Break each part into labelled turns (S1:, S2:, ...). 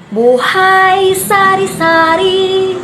S1: Buhay sari-sari.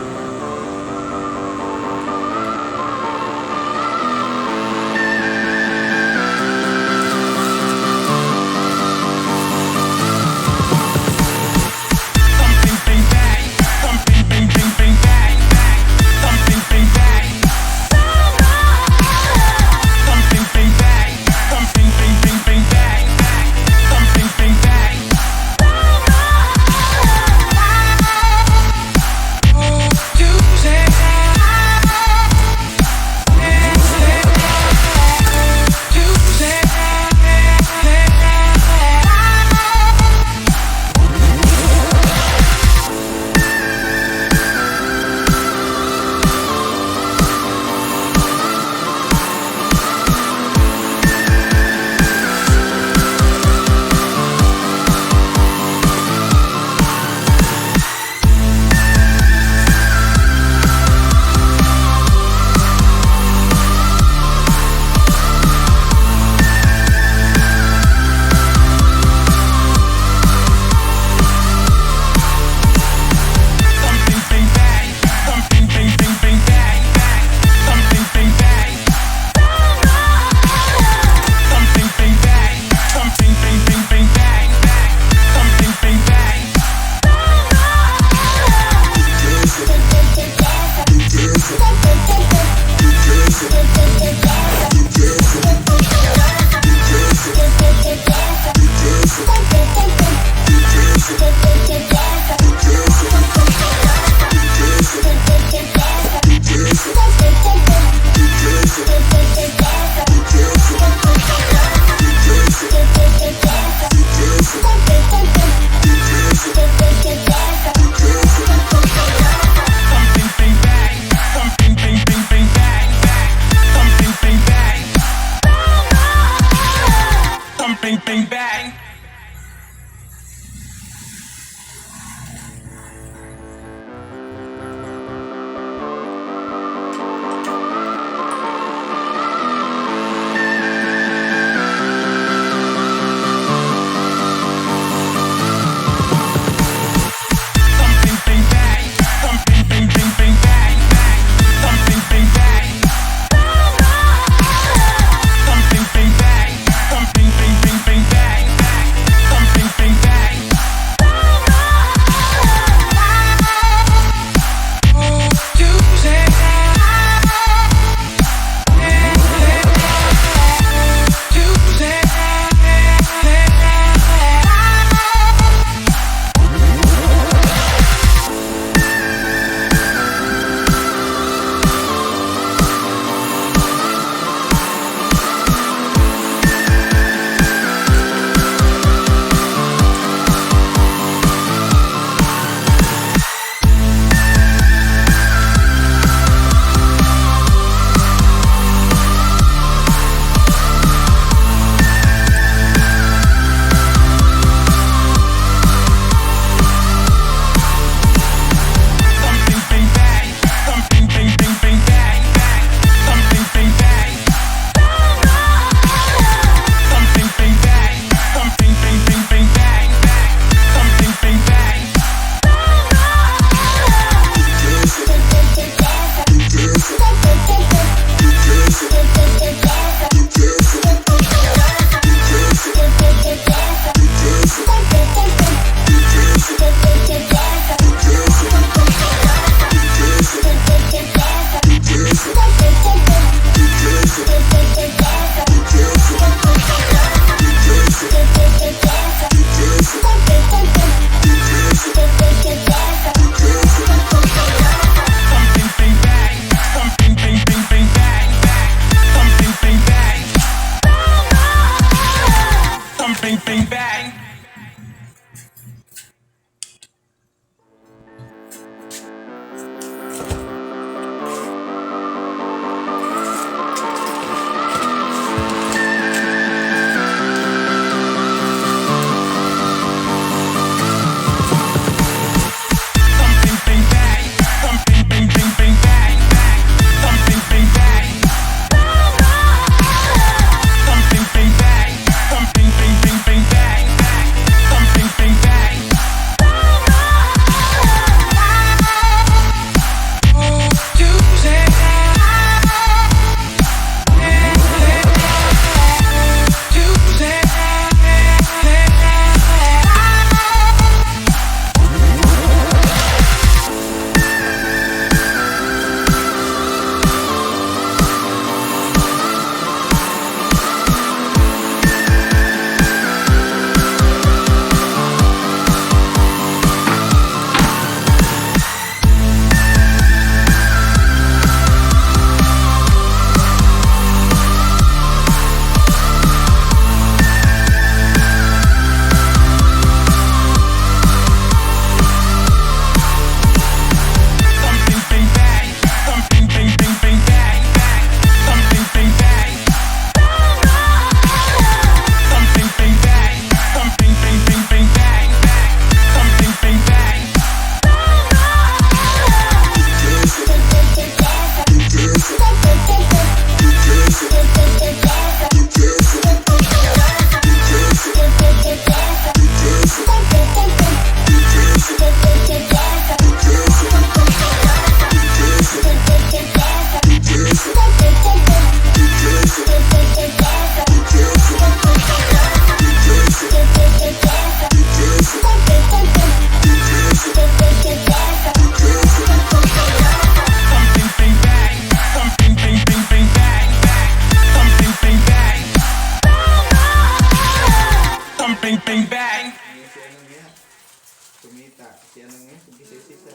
S2: Kumita. Si ano nga? Sisa-sisa.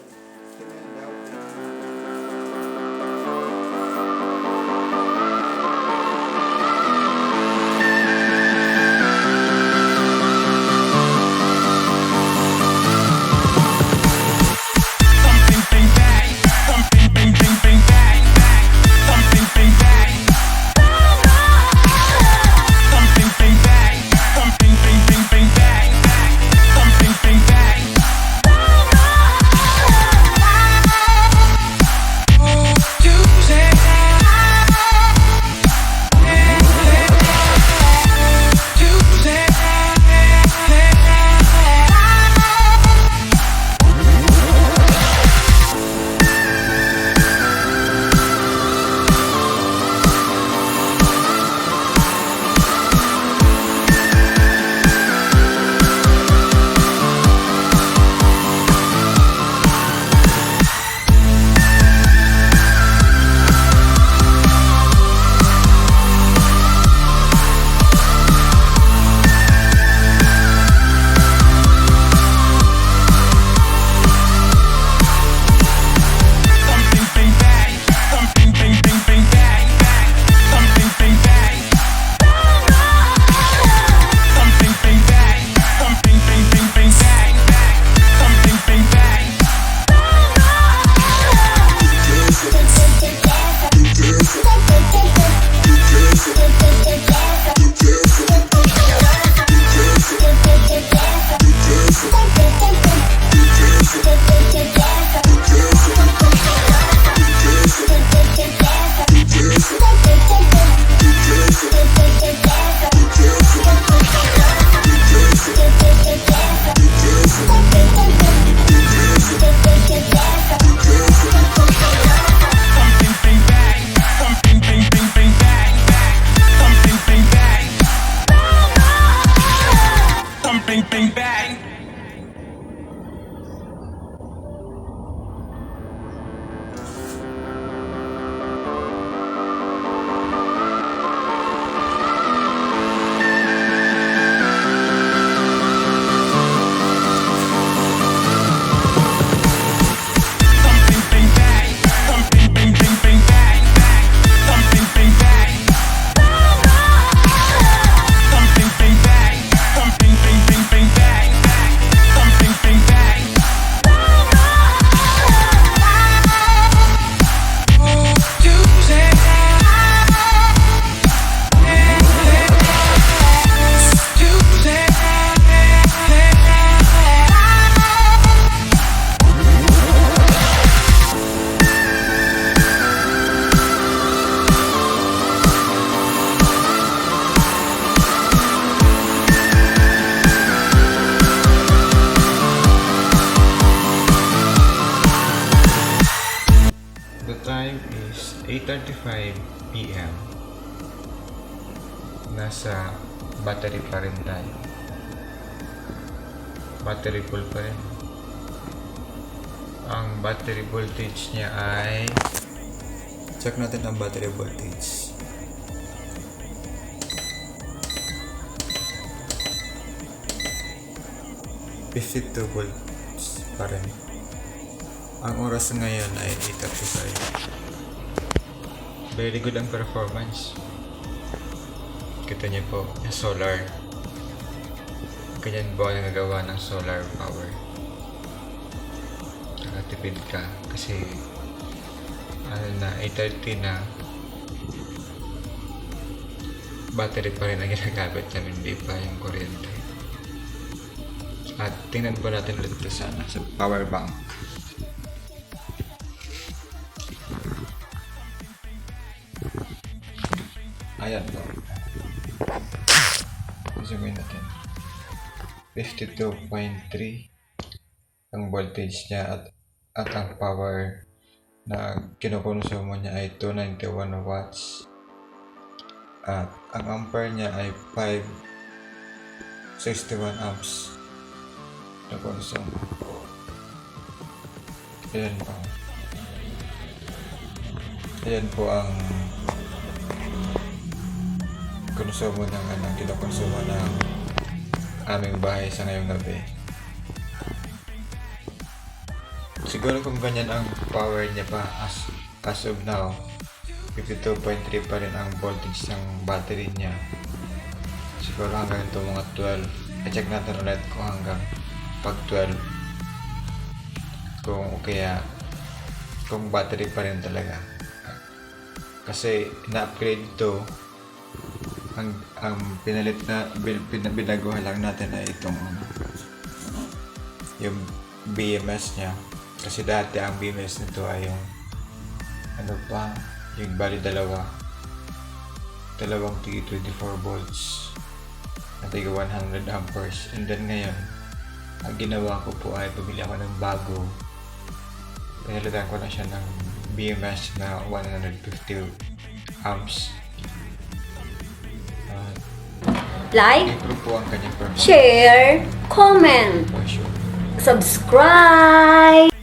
S2: Kailan daw? Time is 8:35 PM. Nasa battery pa rin tayo. Battery full pa rin. Ang battery voltage niya ay, check natin ang battery voltage. $52 volts pa rin. Ang oras ngayon ay 8:35. Very good ang performance. Kita niyo po, yung solar. Ganyan po ang nagagawa ng solar power. Nakatipid ka kasi 8:30 na, battery pa rin ang ginagamit namin, hindi pa yung kuryente. At tingnan po natin ulit ito sa power bank. Ayan po. Zoomin natin. 52.3 ang voltage niya at ang power na kinukonsumo niya ay 291 watts. At ang ampere niya ay 561 amps na konsumo. Ayan po. Ayan po ang konsumo ng kinokonsumo ng aming bahay sa ngayong gabi. Siguro kung ganyan ang power niya pa as of now, 52.3 pa rin ang voltage ng battery niya. Siguro hanggang ito mga 12. I-check natin ulit kung hanggang pag 12. Kung battery pa rin talaga. Kasi na-upgrade ito. Ang pinalit na binaguhan lang natin ay itong yung BMS niya. Kasi dati ang BMS nito ay yung yung bali dalawang 24 volts na tiga 100 amperes. And then ngayon, ang ginawa ko po ay bumili ako ng bago. Pinalitan ko na siya ng BMS na 150 amps.
S1: Like,
S2: Improve po ang kanyang performance.
S1: share, comment,
S2: For sure.
S1: subscribe!